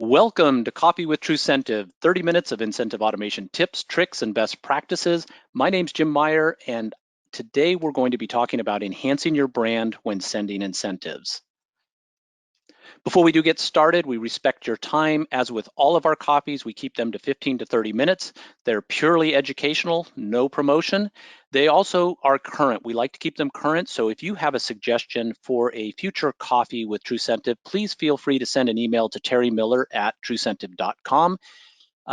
Welcome to Coffee with TruCentive, 30 minutes of incentive automation tips, tricks, and best practices. My name's Jim Meyer, and today we're going to be talking about enhancing your brand when sending incentives. Before we do get started, we respect your time. As with all of our copies, we keep them to 15 to 30 minutes. They're purely educational, no promotion. They also are current. We like to keep them current, so if you have a suggestion for a future coffee with TruCentive, please feel free to send an email to terrymiller@trucentive.com.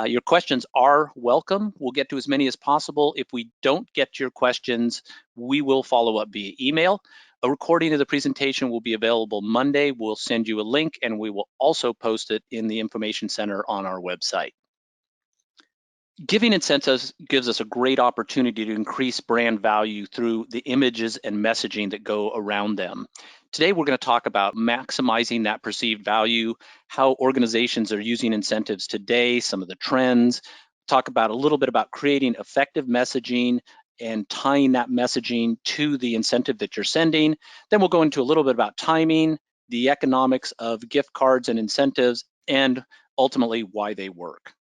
Your questions are welcome. We'll get to as many as possible. If we don't get to your questions, we will follow up via email. A recording of the presentation will be available Monday. We'll send you a link and we will also post it in the information center on our website. Giving incentives gives us a great opportunity to increase brand value through the images and messaging that go around them. Today, we're going to talk about maximizing that perceived value, how organizations are using incentives today, some of the trends, talk about a little bit about creating effective messaging and tying that messaging to the incentive that you're sending. Then we'll go into a little bit about timing, the economics of gift cards and incentives, and ultimately why they work.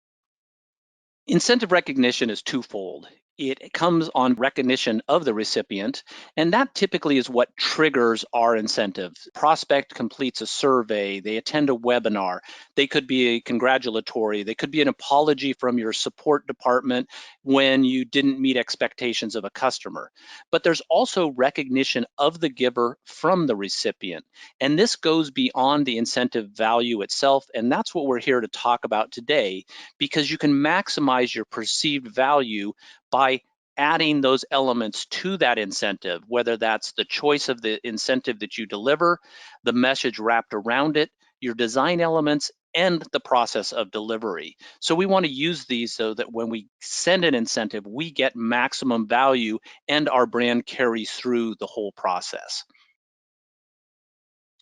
Incentive recognition is twofold. It comes on recognition of the recipient, and that typically is what triggers our incentive. Prospect completes a survey, they attend a webinar, they could be a congratulatory, they could be an apology from your support department when you didn't meet expectations of a customer. But there's also recognition of the giver from the recipient, and this goes beyond the incentive value itself, and that's what we're here to talk about today, because you can maximize your perceived value by adding those elements to that incentive, whether that's the choice of the incentive that you deliver, the message wrapped around it, your design elements, and the process of delivery. So we want to use these so that when we send an incentive, we get maximum value and our brand carries through the whole process.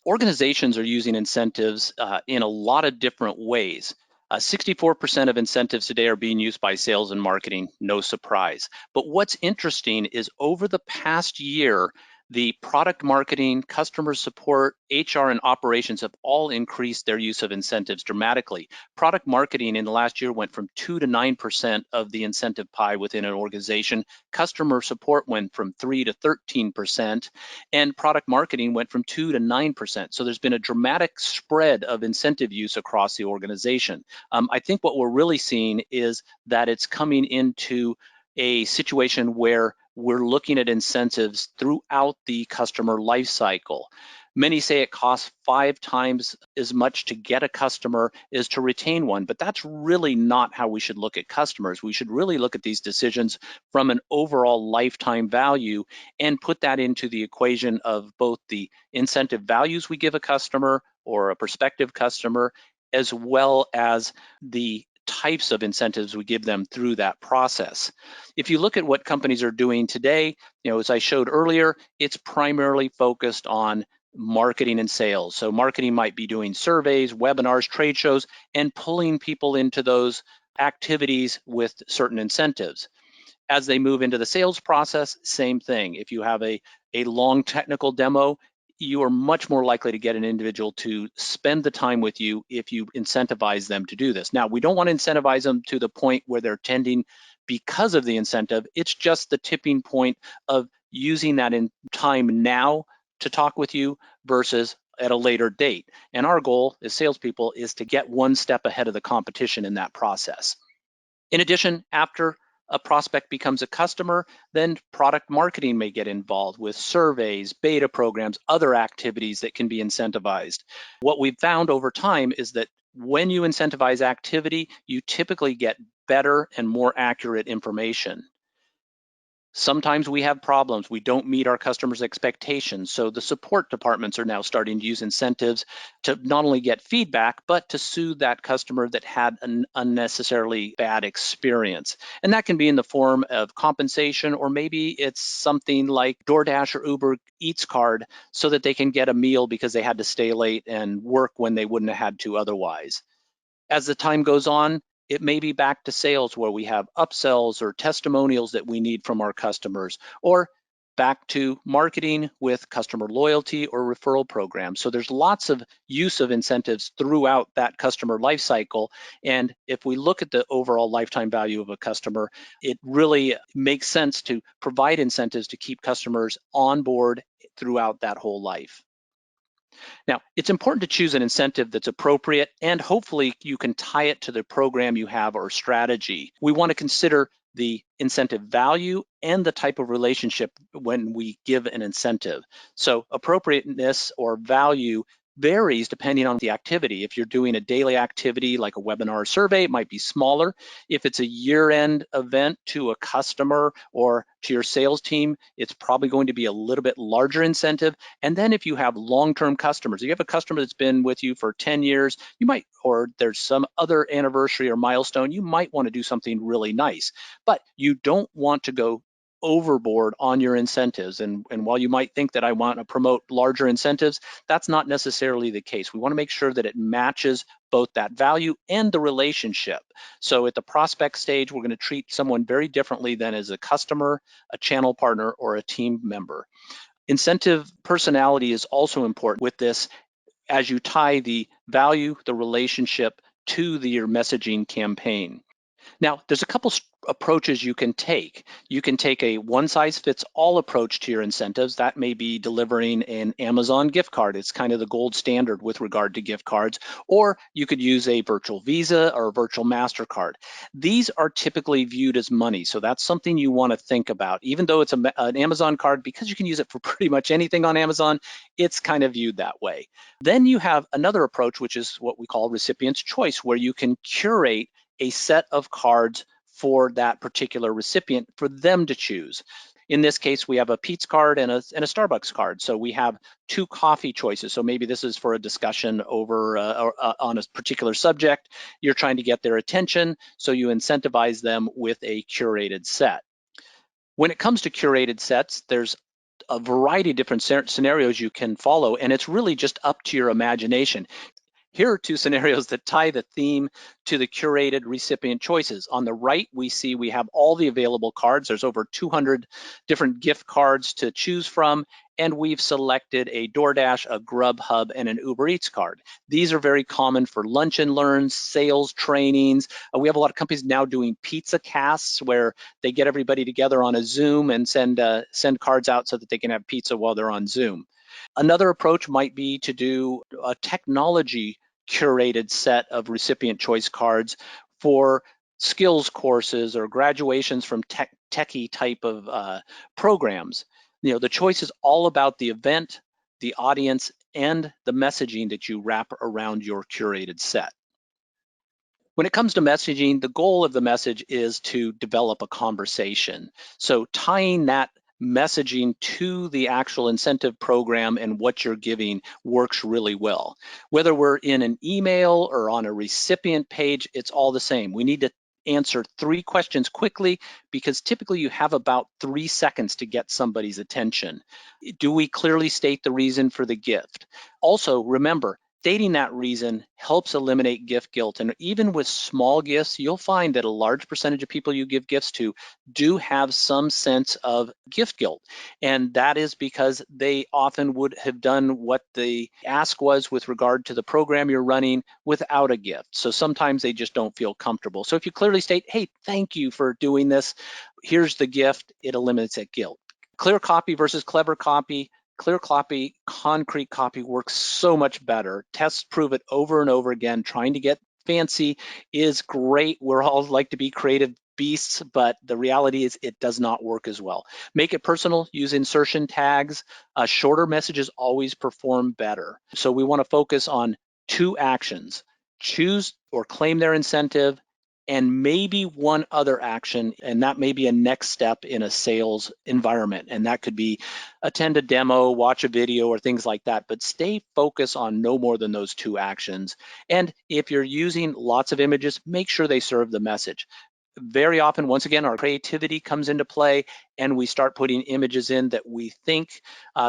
Organizations are using incentives in a lot of different ways. 64% of incentives today are being used by sales and marketing, no surprise. But what's interesting is over the past year, the product marketing, customer support, HR, and operations have all increased their use of incentives dramatically. Product marketing in the last year went from 2 to 9% of the incentive pie within an organization. Customer support went from 3 to 13%, and product marketing went from 2 to 9%. So there's been a dramatic spread of incentive use across the organization. I think what we're really seeing is that it's coming into a situation where we're looking at incentives throughout the customer life cycle. Many say it costs 5 times as much to get a customer as to retain one, but that's really not how we should look at customers. We should really look at these decisions from an overall lifetime value and put that into the equation of both the incentive values we give a customer or a prospective customer, as well as the types of incentives we give them through that process. If you look at what companies are doing today, as I showed earlier, it's primarily focused on marketing and sales. So marketing might be doing surveys, webinars, trade shows, and pulling people into those activities with certain incentives. As they move into the sales process, same thing. If you have a long technical demo, you are much more likely to get an individual to spend the time with you if you incentivize them to do this. Now, we don't want to incentivize them to the point where they're attending because of the incentive. It's just the tipping point of using that in time now to talk with you versus at a later date. And our goal as salespeople is to get one step ahead of the competition in that process. In addition, after a prospect becomes a customer, then product marketing may get involved with surveys, beta programs, other activities that can be incentivized. What we've found over time is that when you incentivize activity, you typically get better and more accurate information. Sometimes we have problems. We don't meet our customers' expectations. So the support departments are now starting to use incentives to not only get feedback, but to soothe that customer that had an unnecessarily bad experience. And that can be in the form of compensation, or maybe it's something like DoorDash or Uber Eats card so that they can get a meal because they had to stay late and work when they wouldn't have had to otherwise. As the time goes on, it may be back to sales where we have upsells or testimonials that we need from our customers, or back to marketing with customer loyalty or referral programs. So there's lots of use of incentives throughout that customer life cycle. And if we look at the overall lifetime value of a customer, it really makes sense to provide incentives to keep customers on board throughout that whole life. Now, it's important to choose an incentive that's appropriate, and hopefully you can tie it to the program you have or strategy. We want to consider the incentive value and the type of relationship when we give an incentive. So appropriateness or value varies depending on the activity. If you're doing a daily activity like a webinar or survey, it might be smaller. If it's a year-end event to a customer or to your sales team, it's probably going to be a little bit larger incentive. And then if you have long-term customers, if you have a customer that's been with you for 10 years, you might, or there's some other anniversary or milestone, you might want to do something really nice. But you don't want to go overboard on your incentives. And while you might think that I want to promote larger incentives, that's not necessarily the case. We want to make sure that it matches both that value and the relationship. So at the prospect stage, we're going to treat someone very differently than as a customer, a channel partner, or a team member. Incentive personality is also important with this as you tie the value, the relationship to your messaging campaign. Now, there's a couple approaches you can take. You can take a one-size-fits-all approach to your incentives. That may be delivering an Amazon gift card. It's kind of the gold standard with regard to gift cards. Or you could use a virtual Visa or a virtual MasterCard. These are typically viewed as money, so that's something you want to think about. Even though it's an Amazon card, because you can use it for pretty much anything on Amazon, it's kind of viewed that way. Then you have another approach, which is what we call recipient's choice, where you can curate a set of cards for that particular recipient for them to choose. In this case, we have a Pete's card and a Starbucks card. So we have two coffee choices. So maybe this is for a discussion over on a particular subject. You're trying to get their attention, so you incentivize them with a curated set. When it comes to curated sets, there's a variety of different scenarios you can follow, and it's really just up to your imagination. Here are two scenarios that tie the theme to the curated recipient choices. On the right, we have all the available cards. There's over 200 different gift cards to choose from, and we've selected a DoorDash, a Grubhub, and an Uber Eats card. These are very common for lunch and learns, sales trainings. We have a lot of companies now doing pizza casts where they get everybody together on a Zoom and send cards out so that they can have pizza while they're on Zoom. Another approach might be to do a technology curated set of recipient choice cards for skills courses or graduations from techie type of programs. The choice is all about the event, the audience, and the messaging that you wrap around your curated set. When it comes to messaging, the goal of the message is to develop a conversation. So tying that messaging to the actual incentive program and what you're giving works really well. Whether we're in an email or on a recipient page, it's all the same. We need to answer 3 questions quickly because typically you have about 3 seconds to get somebody's attention. Do we clearly state the reason for the gift? Also, remember, stating that reason helps eliminate gift guilt. And even with small gifts, you'll find that a large percentage of people you give gifts to do have some sense of gift guilt. And that is because they often would have done what the ask was with regard to the program you're running without a gift. So sometimes they just don't feel comfortable. So if you clearly state, hey, thank you for doing this, here's the gift, it eliminates that guilt. Clear copy versus clever copy. Clear copy, concrete copy works so much better. Tests prove it over and over again. Trying to get fancy is great. We're all like to be creative beasts, but the reality is it does not work as well. Make it personal, use insertion tags. Shorter messages always perform better. So we want to focus on 2 actions: choose or claim their incentive, and maybe one other action, and that may be a next step in a sales environment. And that could be attend a demo, watch a video, or things like that, but stay focused on no more than those 2 actions. And if you're using lots of images, make sure they serve the message. Very often, once again, our creativity comes into play and we start putting images in that we think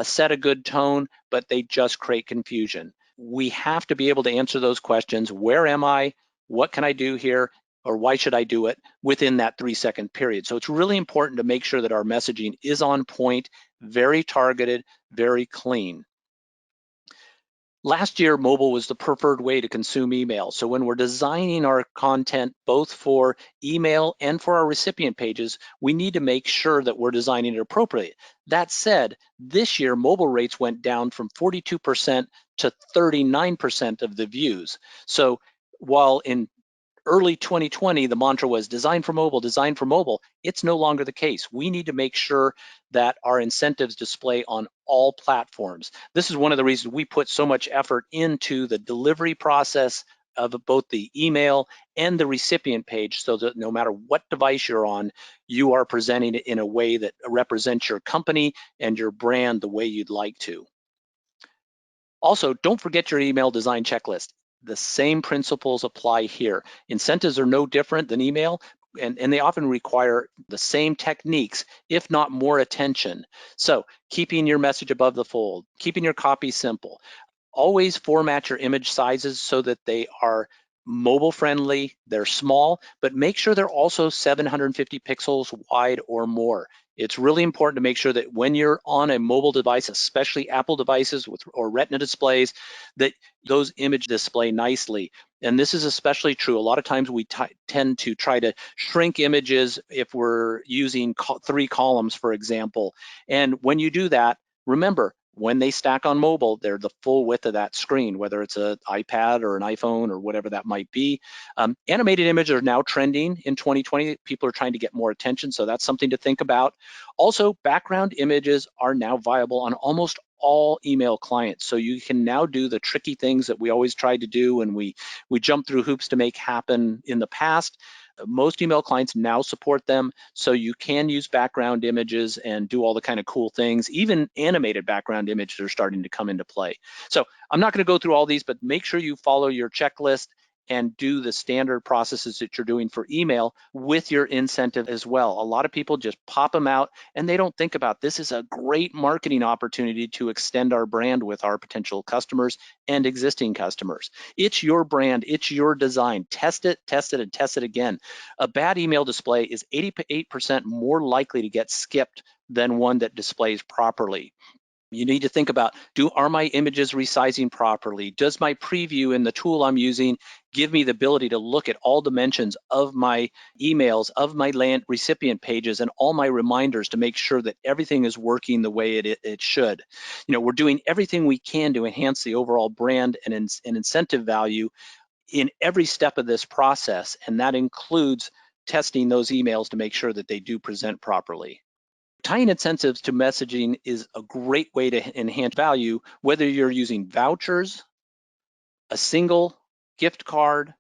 set a good tone, but they just create confusion. We have to be able to answer those questions. Where am I? What can I do here? or why should I do it within that 3-second period. So it's really important to make sure that our messaging is on point, very targeted, very clean. Last year, mobile was the preferred way to consume email. So when we're designing our content, both for email and for our recipient pages, we need to make sure that we're designing it appropriately. That said, this year, mobile rates went down from 42% to 39% of the views. So while in early 2020, the mantra was design for mobile, it's no longer the case. We need to make sure that our incentives display on all platforms. This is one of the reasons we put so much effort into the delivery process of both the email and the recipient page, so that no matter what device you're on, you are presenting it in a way that represents your company and your brand the way you'd like to. Also, don't forget your email design checklist. The same principles apply here. Incentives are no different than email, and they often require the same techniques, if not more attention. So keeping your message above the fold, keeping your copy simple. Always format your image sizes so that they are mobile friendly, they're small, but make sure they're also 750 pixels wide or more. It's really important to make sure that when you're on a mobile device, especially Apple devices or Retina displays, that those images display nicely. And this is especially true. A lot of times we tend to try to shrink images if we're using 3 columns, for example. And when you do that, remember, when they stack on mobile, they're the full width of that screen, whether it's an iPad or an iPhone or whatever that might be. Animated images are now trending in 2020. People are trying to get more attention, so that's something to think about. Also, background images are now viable on almost all email clients. So you can now do the tricky things that we always tried to do and we jumped through hoops to make happen in the past. Most email clients now support them, so you can use background images and do all the kind of cool things. Even animated background images are starting to come into play. So I'm not going to go through all these, but make sure you follow your checklist and do the standard processes that you're doing for email with your incentive as well. A lot of people just pop them out and they don't think about this is a great marketing opportunity to extend our brand with our potential customers and existing customers. It's your brand, it's your design. Test it, and test it again. A bad email display is 88% more likely to get skipped than one that displays properly. You need to think about, are my images resizing properly? Does my preview in the tool I'm using give me the ability to look at all dimensions of my emails, of my recipient pages, and all my reminders to make sure that everything is working the way it should? You know, we're doing everything we can to enhance the overall brand and incentive value in every step of this process, and that includes testing those emails to make sure that they do present properly. Tying incentives to messaging is a great way to enhance value, whether you're using vouchers, a single gift card,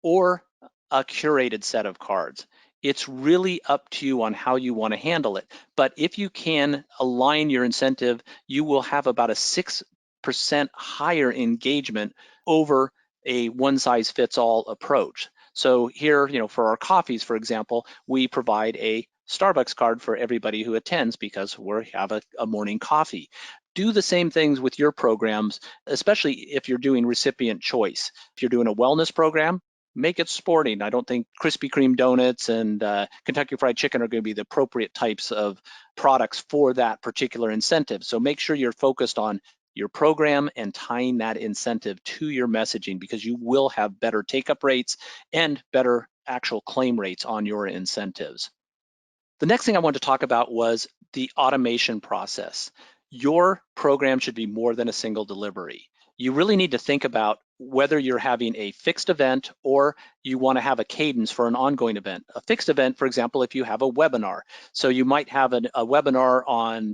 or a curated set of cards. It's really up to you on how you want to handle it. But if you can align your incentive, you will have about a 6% higher engagement over a one-size-fits-all approach. So here, for our coffees, for example, we provide a Starbucks card for everybody who attends because we have a morning coffee. Do the same things with your programs, especially if you're doing recipient choice. If you're doing a wellness program, make it sporting. I don't think Krispy Kreme donuts and Kentucky Fried Chicken are going to be the appropriate types of products for that particular incentive. So make sure you're focused on your program and tying that incentive to your messaging, because you will have better take-up rates and better actual claim rates on your incentives. The next thing I wanted to talk about was the automation process. Your program should be more than a single delivery. You really need to think about whether you're having a fixed event or you want to have a cadence for an ongoing event. A fixed event, for example, if you have a webinar. So you might have a webinar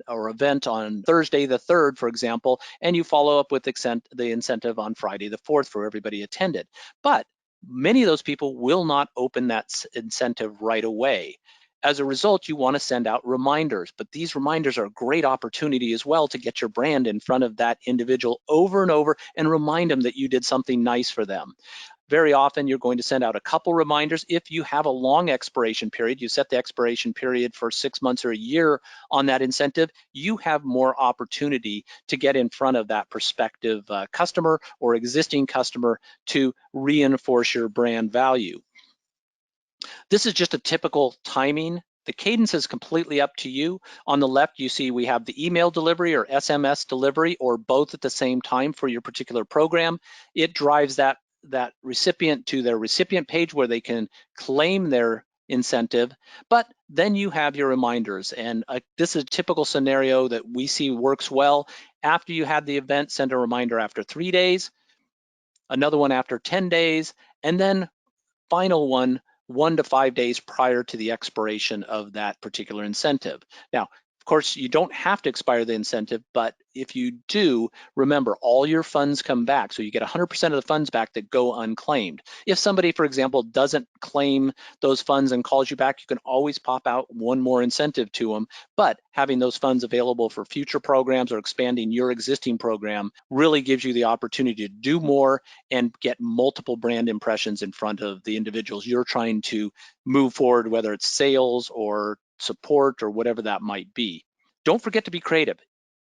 or event on Thursday the 3rd, for example, and you follow up with the incentive on Friday the 4th for everybody attended. But many of those people will not open that incentive right away. As a result, you want to send out reminders, but these reminders are a great opportunity as well to get your brand in front of that individual over and over and remind them that you did something nice for them. Very often, you're going to send out a couple reminders. If you have a long expiration period, you set the expiration period for 6 months or a year on that incentive, you have more opportunity to get in front of that prospective customer or existing customer to reinforce your brand value. This is just a typical timing. The cadence is completely up to you. On the left, you see we have the email delivery or SMS delivery, or both at the same time for your particular program. It drives that recipient to their recipient page where they can claim their incentive, but then you have your reminders. And this is a typical scenario that we see works well. After you had the event, send a reminder after 3 days, another one after 10 days, and then final one 1 to 5 days prior to the expiration of that particular incentive. Now, of course, you don't have to expire the incentive, but if you do, remember all your funds come back. So you get 100% of the funds back that go unclaimed. If somebody, for example, doesn't claim those funds and calls you back, you can always pop out one more incentive to them. But having those funds available for future programs or expanding your existing program really gives you the opportunity to do more and get multiple brand impressions in front of the individuals you're trying to move forward, whether it's sales or support or whatever that might be. Don't forget to be creative.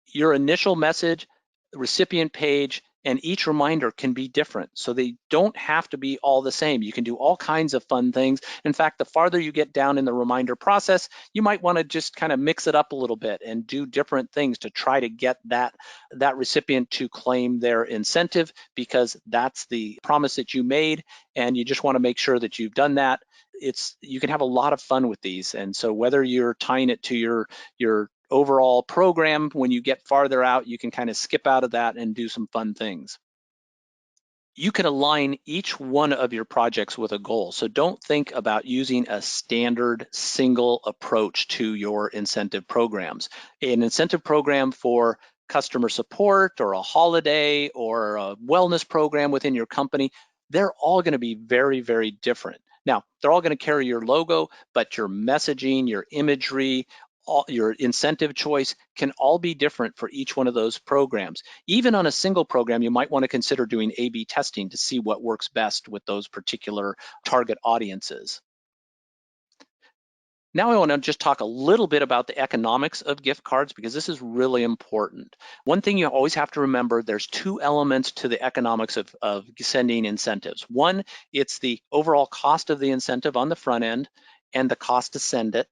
Your initial message, recipient page, and each reminder can be different. So they don't have to be all the same. You can do all kinds of fun things. In fact, the farther you get down in the reminder process, you might want to just kind of mix it up a little bit and do different things to try to get that recipient to claim their incentive, because that's the promise that you made, and you just want to make sure that you've done that. You can have a lot of fun with these. And so whether you're tying it to your overall program, when you get farther out, you can kind of skip out of that and do some fun things. You can align each one of your projects with a goal. So don't think about using a standard single approach to your incentive programs. An incentive program for customer support or a holiday or a wellness program within your company, they're all going to be very, very different. Now, they're all going to carry your logo, but your messaging, your imagery, your incentive choice can all be different for each one of those programs. Even on a single program, you might want to consider doing A/B testing to see what works best with those particular target audiences. Now I want to just talk a little bit about the economics of gift cards, because this is really important. One thing you always have to remember, there's two elements to the economics of sending incentives. One, it's the overall cost of the incentive on the front end and the cost to send it.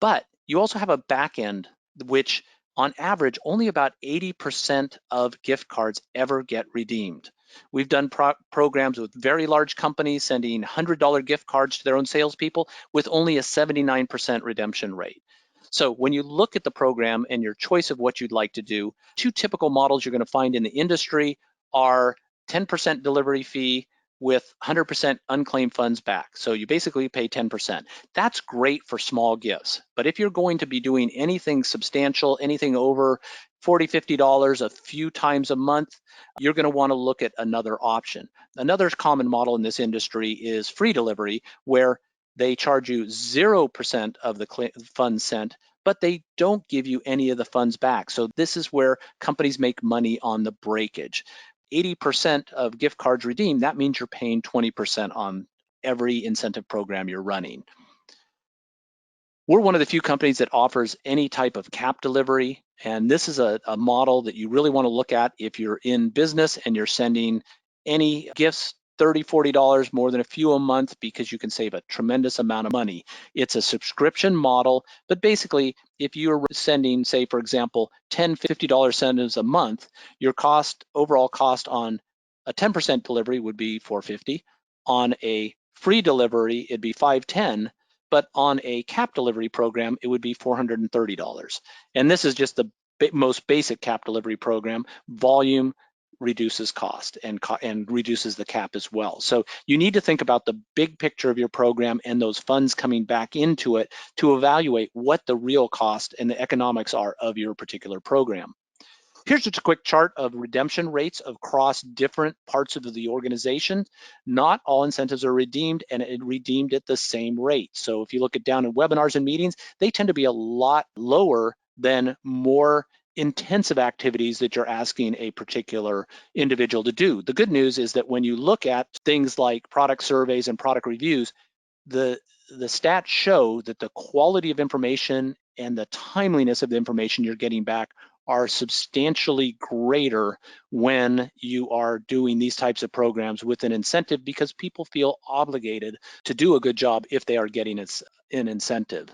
But you also have a back end, which on average, only about 80% of gift cards ever get redeemed. We've done programs with very large companies sending $100 gift cards to their own salespeople with only a 79% redemption rate. So when you look at the program and your choice of what you'd like to do, two typical models you're going to find in the industry are 10% delivery fee with 100% unclaimed funds back. So you basically pay 10%. That's great for small gifts. But if you're going to be doing anything substantial, anything over $40, $50 a few times a month, you're going to want to look at another option. Another common model in this industry is free delivery, where they charge you 0% of the funds sent, but they don't give you any of the funds back. So this is where companies make money on the breakage. 80% of gift cards redeemed, that means you're paying 20% on every incentive program you're running. We're one of the few companies that offers any type of cap delivery, and this is a model that you really want to look at if you're in business and you're sending any gifts, $30, $40 more than a few a month, because you can save a tremendous amount of money. It's a subscription model, but basically, if you're sending, say, for example, $10, $50 incentives a month, your overall cost on a 10% delivery would be $450. On a free delivery, it'd be $510. But on a cap delivery program, it would be $430. And this is just the most basic cap delivery program. Volume reduces cost and reduces the cap as well. So you need to think about the big picture of your program and those funds coming back into it to evaluate what the real cost and the economics are of your particular program. Here's just a quick chart of redemption rates across different parts of the organization. Not all incentives are redeemed, and it redeemed at the same rate. So if you look at down in webinars and meetings, they tend to be a lot lower than more intensive activities that you're asking a particular individual to do. The good news is that when you look at things like product surveys and product reviews, the stats show that the quality of information and the timeliness of the information you're getting back are substantially greater when you are doing these types of programs with an incentive, because people feel obligated to do a good job if they are getting an incentive.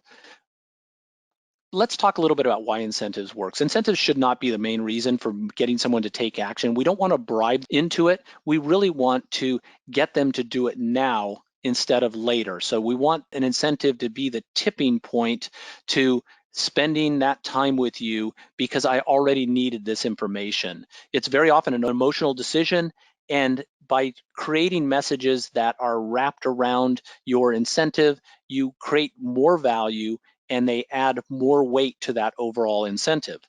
Let's talk a little bit about why incentives works. Incentives should not be the main reason for getting someone to take action. We don't want to bribe into it. We really want to get them to do it now instead of later. So we want an incentive to be the tipping point to spending that time with you because I already needed this information. It's very often an emotional decision, and by creating messages that are wrapped around your incentive, you create more value and they add more weight to that overall incentive.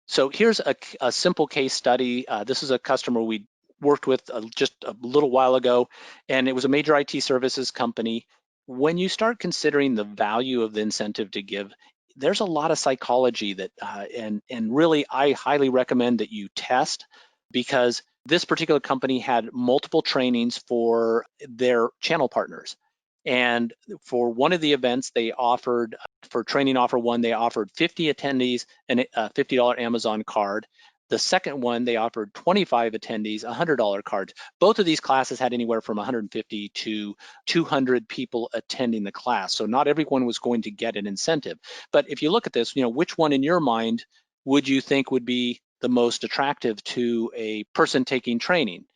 So here's a simple case study. This is a customer we worked with just a little while ago, and it was a major IT services company. When you start considering the value of the incentive to give, there's a lot of psychology that, and really I highly recommend that you test, because this particular company had multiple trainings for their channel partners. And for one of the events they offered, for training offer one, they offered 50 attendees a $50 Amazon card. The second one, they offered 25 attendees $100 cards. Both of these classes had anywhere from 150 to 200 people attending the class. So not everyone was going to get an incentive. But if you look at this, which one in your mind would you think would be the most attractive to a person taking training?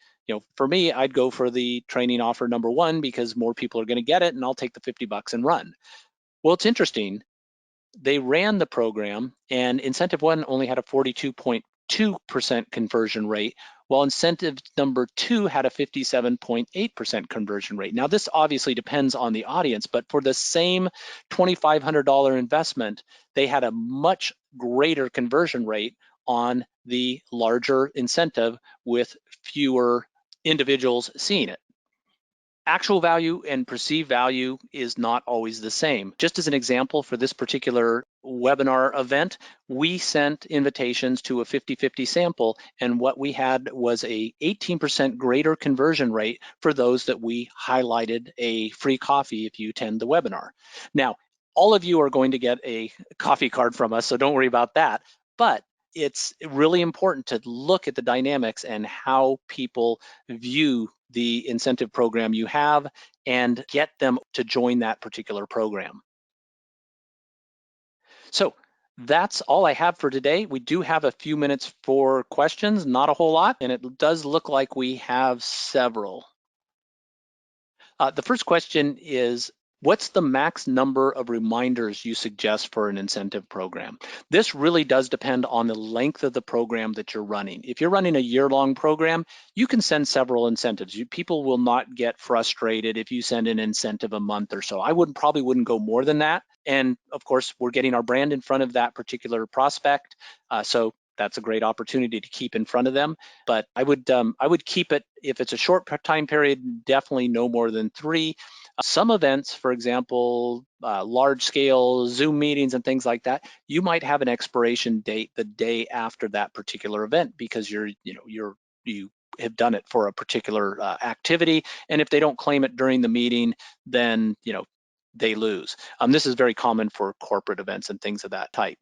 For me, I'd go for the training offer number one because more people are going to get it, and I'll take the $50 and run. Well, it's interesting. They ran the program, and incentive one only had a 42.2% conversion rate, while incentive number two had a 57.8% conversion rate. Now, this obviously depends on the audience, but for the same $2,500 investment, they had a much greater conversion rate on the larger incentive with fewer individuals seeing it. Actual value and perceived value is not always the same. Just as an example, for this particular webinar event, we sent invitations to a 50-50 sample, and what we had was a 18% greater conversion rate for those that we highlighted a free coffee if you attend the webinar. Now, all of you are going to get a coffee card from us, so don't worry about that. But it's really important to look at the dynamics and how people view the incentive program you have and get them to join that particular program. So that's all I have for today. We do have a few minutes for questions, not a whole lot, and it does look like we have several. The first question is, what's the max number of reminders you suggest for an incentive program? This really does depend on the length of the program that you're running. If you're running a year-long program, you can send several incentives. People will not get frustrated if you send an incentive a month or so. I probably wouldn't go more than that. And of course, we're getting our brand in front of that particular prospect. So that's a great opportunity to keep in front of them. But I would keep it, if it's a short time period, definitely no more than 3. Some events, for example, large scale Zoom meetings and things like that, you might have an expiration date the day after that particular event because you have done it for a particular activity. And if they don't claim it during the meeting, then they lose. This is very common for corporate events and things of that type.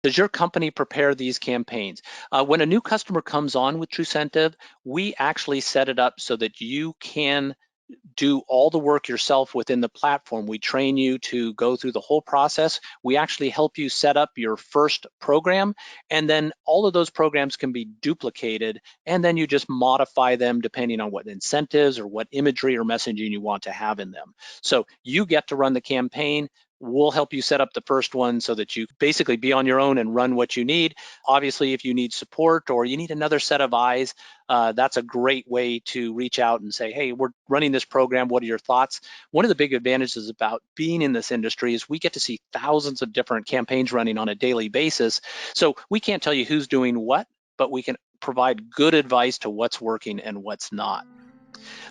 Does your company prepare these campaigns? When a new customer comes on with TruCentive, we actually set it up so that you can do all the work yourself within the platform. We train you to go through the whole process. We actually help you set up your first program, and then all of those programs can be duplicated, and then you just modify them depending on what incentives or what imagery or messaging you want to have in them. So you get to run the campaign. We'll help you set up the first one so that you basically be on your own and run what you need. Obviously, if you need support or you need another set of eyes, that's a great way to reach out and say, hey, we're running this program. What are your thoughts? One of the big advantages about being in this industry is we get to see thousands of different campaigns running on a daily basis. So we can't tell you who's doing what, but we can provide good advice to what's working and what's not.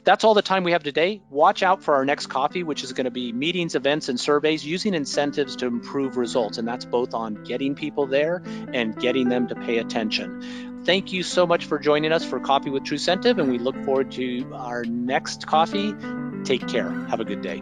That's all the time we have today. Watch out for our next coffee, which is going to be meetings, events, and surveys using incentives to improve results. And that's both on getting people there and getting them to pay attention. Thank you so much for joining us for Coffee with TruCentive, and we look forward to our next coffee. Take care. Have a good day.